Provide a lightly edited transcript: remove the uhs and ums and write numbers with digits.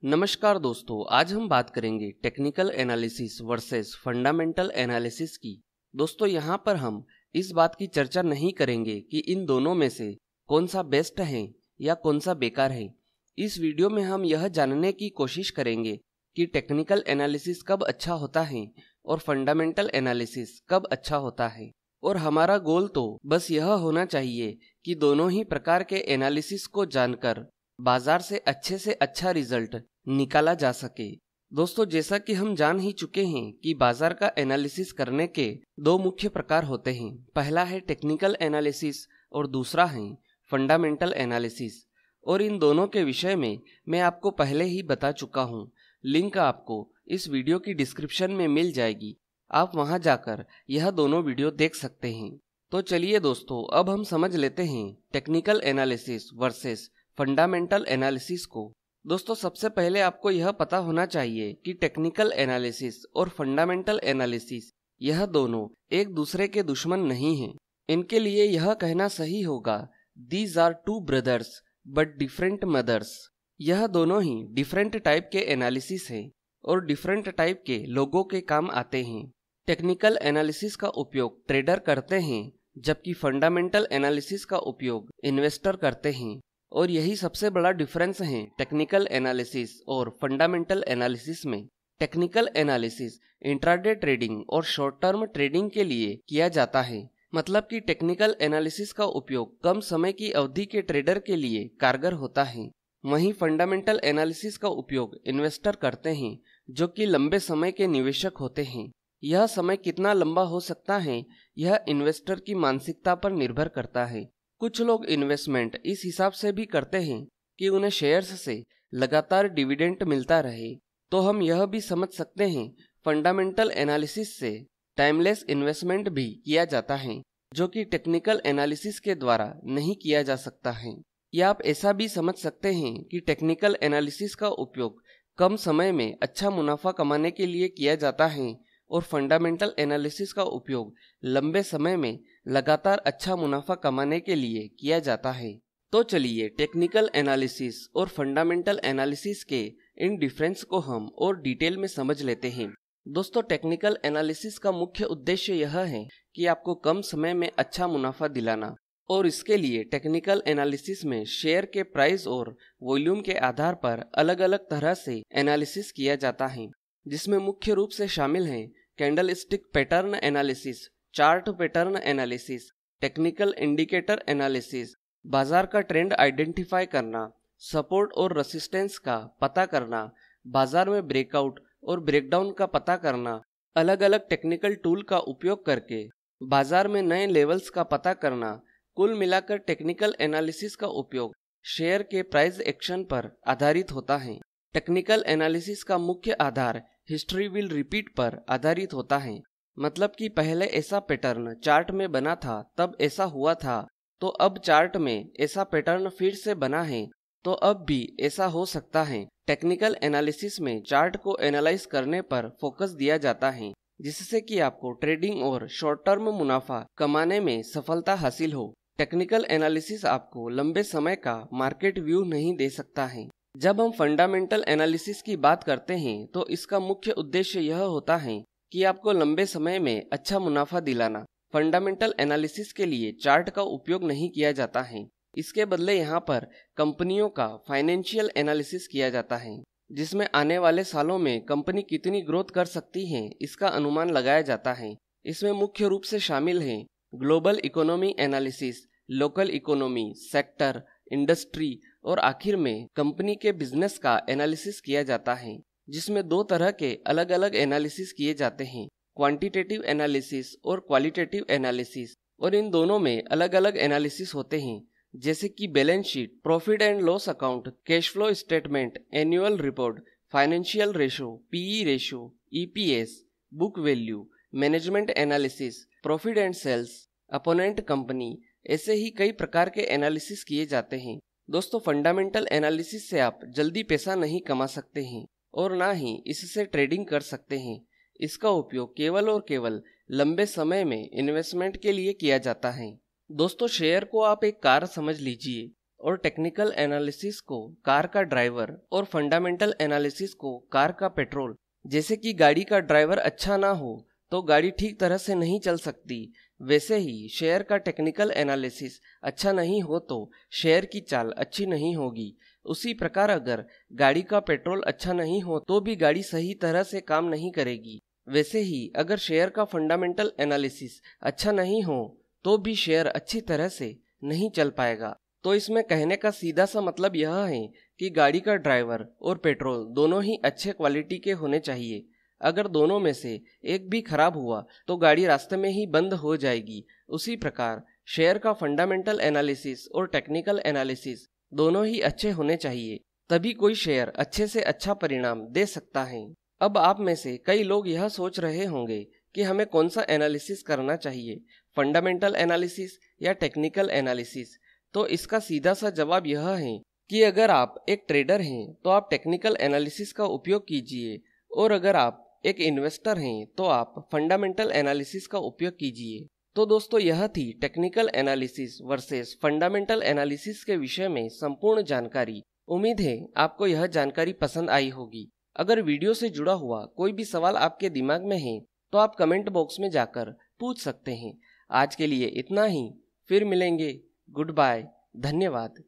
नमस्कार दोस्तों, आज हम बात करेंगे technical analysis versus fundamental analysis की। दोस्तों यहाँ पर हम इस बात की चर्चा नहीं करेंगे कि इन दोनों में से कौन सा बेस्ट है या कौन सा बेकार है। इस वीडियो में हम यह जानने की कोशिश करेंगे कि टेक्निकल एनालिसिस कब अच्छा होता है और फंडामेंटल एनालिसिस कब अच्छा होता है। और हमारा गोल तो बस यह होना चाहिए कि दोनों ही प्रकार के एनालिसिस को जानकर बाजार से अच्छा रिजल्ट निकाला जा सके। दोस्तों जैसा कि हम जान ही चुके हैं कि बाजार का एनालिसिस करने के दो मुख्य प्रकार होते हैं। पहला है टेक्निकल एनालिसिस और दूसरा है फंडामेंटल एनालिसिस। और इन दोनों के विषय में मैं आपको पहले ही बता चुका हूँ। लिंक आपको इस वीडियो की डिस्क्रिप्शन में मिल जाएगी, आप वहां जाकर यह दोनों वीडियो देख सकते हैं। तो चलिए दोस्तों, अब हम समझ लेते हैं technical analysis versus fundamental analysis को। दोस्तों सबसे पहले आपको यह पता होना चाहिए कि टेक्निकल एनालिसिस और फंडामेंटल एनालिसिस यह दोनों एक दूसरे के दुश्मन नहीं हैं। इनके लिए यह कहना सही होगा, these are two brothers but different mothers. यह दोनों ही डिफरेंट टाइप के एनालिसिस हैं और डिफरेंट टाइप के लोगों के काम आते हैं। टेक्निकल एनालिसिस का उपयोग ट्रेडर करते हैं, जबकि फंडामेंटल एनालिसिस का उपयोग इन्वेस्टर करते हैं। और यही सबसे बड़ा डिफरेंस है टेक्निकल एनालिसिस और फंडामेंटल एनालिसिस में। टेक्निकल एनालिसिस इंट्राडे ट्रेडिंग और शॉर्ट टर्म ट्रेडिंग के लिए किया जाता है। मतलब कि टेक्निकल एनालिसिस का उपयोग कम समय की अवधि के ट्रेडर के लिए कारगर होता है। वहीं फंडामेंटल एनालिसिस का उपयोग इन्वेस्टर करते हैं, जो कि लंबे समय के निवेशक होते हैं। यह समय कितना लंबा हो सकता है, यह इन्वेस्टर की मानसिकता पर निर्भर करता है। कुछ लोग इन्वेस्टमेंट इस हिसाब से भी करते हैं कि उन्हें शेयर्स से लगातार डिविडेंड मिलता रहे। तो हम यह भी समझ सकते हैं फंडामेंटल एनालिसिस से टाइमलेस इन्वेस्टमेंट भी किया जाता है, जो कि टेक्निकल एनालिसिस के द्वारा नहीं किया जा सकता है। या आप ऐसा भी समझ सकते हैं कि टेक्निकल एनालिसिस का उपयोग कम समय में अच्छा मुनाफा कमाने के लिए किया जाता है और फंडामेंटल एनालिसिस का उपयोग लंबे समय में लगातार अच्छा मुनाफा कमाने के लिए किया जाता है। तो चलिए टेक्निकल एनालिसिस और फंडामेंटल एनालिसिस के इन डिफरेंस को हम और डिटेल में समझ लेते हैं। दोस्तों टेक्निकल एनालिसिस का मुख्य उद्देश्य यह है कि आपको कम समय में अच्छा मुनाफा दिलाना, और इसके लिए टेक्निकल एनालिसिस में शेयर के प्राइस और वॉल्यूम के आधार पर अलग अलग तरह से एनालिसिस किया जाता है, जिसमें मुख्य रूप से शामिल हैं candlestick pattern analysis, chart pattern analysis, technical indicator analysis, बाजार का ट्रेंड आइडेंटिफाई करना, सपोर्ट और रेसिस्टेंस का पता करना, बाजार में ब्रेकआउट और ब्रेकडाउन का पता करना, अलग अलग टेक्निकल टूल का उपयोग करके बाजार में नए लेवल्स का पता करना। कुल मिलाकर टेक्निकल एनालिसिस का उपयोग शेयर के प्राइस एक्शन पर आधारित होता है। टेक्निकल एनालिसिस का मुख्य आधार हिस्ट्री विल रिपीट पर आधारित होता है। मतलब कि पहले ऐसा पैटर्न चार्ट में बना था, तब ऐसा हुआ था, तो अब चार्ट में ऐसा पैटर्न फिर से बना है, तो अब भी ऐसा हो सकता है। टेक्निकल एनालिसिस में चार्ट को एनालाइज करने पर फोकस दिया जाता है, जिससे कि आपको ट्रेडिंग और शॉर्ट टर्म मुनाफा कमाने में सफलता हासिल हो। टेक्निकल एनालिसिस आपको लंबे समय का मार्केट व्यू नहीं दे सकता है। जब हम फंडामेंटल एनालिसिस की बात करते हैं तो इसका मुख्य उद्देश्य यह होता है कि आपको लंबे समय में अच्छा मुनाफा दिलाना। फंडामेंटल एनालिसिस के लिए चार्ट का उपयोग नहीं किया जाता है, इसके बदले यहाँ पर कंपनियों का फाइनेंशियल एनालिसिस किया जाता है, जिसमें आने वाले सालों में कंपनी कितनी ग्रोथ कर सकती है इसका अनुमान लगाया जाता है। इसमें मुख्य रूप से शामिल है global economy analysis, local economy, sector, industry और आखिर में कंपनी के बिजनेस का एनालिसिस किया जाता है, जिसमें दो तरह के अलग अलग एनालिसिस किए जाते हैं, क्वांटिटेटिव एनालिसिस और क्वालिटेटिव एनालिसिस। और इन दोनों में अलग अलग एनालिसिस होते हैं, जैसे कि balance sheet, profit and loss account, cash flow statement, annual report, financial ratio, PE ratio, EPS, book value, management analysis, profit and sales, opponent company. ऐसे ही कई प्रकार के एनालिसिस किए जाते हैं। दोस्तों फंडामेंटल एनालिसिस से आप जल्दी पैसा नहीं कमा सकते हैं और ना ही इससे ट्रेडिंग कर सकते हैं। इसका उपयोग केवल और केवल लंबे समय में इन्वेस्टमेंट के लिए किया जाता है। दोस्तों शेयर को आप एक कार समझ लीजिए और टेक्निकल एनालिसिस को कार का ड्राइवर और फंडामेंटल एनालिसिस को कार का पेट्रोल। जैसे कि गाड़ी का ड्राइवर अच्छा ना हो तो गाड़ी ठीक तरह से नहीं चल सकती, वैसे ही शेयर का टेक्निकल एनालिसिस अच्छा नहीं हो तो शेयर की चाल अच्छी नहीं होगी। उसी प्रकार अगर गाड़ी का पेट्रोल अच्छा नहीं हो तो भी गाड़ी सही तरह से काम नहीं करेगी। वैसे ही अगर शेयर का फंडामेंटल एनालिसिस अच्छा नहीं हो तो भी शेयर अच्छी तरह से नहीं चल पाएगा। तो इसमें कहने का सीधा सा मतलब यह है कि गाड़ी का ड्राइवर और पेट्रोल दोनों ही अच्छे क्वालिटी के होने चाहिए। अगर दोनों में से एक भी खराब हुआ तो गाड़ी रास्ते में ही बंद हो जाएगी। उसी प्रकार शेयर का फंडामेंटल एनालिसिस और टेक्निकल एनालिसिस दोनों ही अच्छे होने चाहिए, तभी कोई शेयर अच्छे से अच्छा परिणाम दे सकता है। अब आप में से कई लोग यह सोच रहे होंगे कि हमें कौन सा एनालिसिस करना चाहिए, फंडामेंटल एनालिसिस या टेक्निकल एनालिसिस। तो इसका सीधा सा जवाब यह है कि अगर आप एक ट्रेडर हैं तो आप टेक्निकल एनालिसिस का उपयोग कीजिए, और अगर आप एक इन्वेस्टर हैं तो आप फंडामेंटल एनालिसिस का उपयोग कीजिए। तो दोस्तों, यह थी technical analysis versus fundamental analysis के विषय में संपूर्ण जानकारी। उम्मीद है आपको यह जानकारी पसंद आई होगी। अगर वीडियो से जुड़ा हुआ कोई भी सवाल आपके दिमाग में है तो आप कमेंट बॉक्स में जाकर पूछ सकते हैं। आज के लिए इतना ही, फिर मिलेंगे। गुड बाय, धन्यवाद।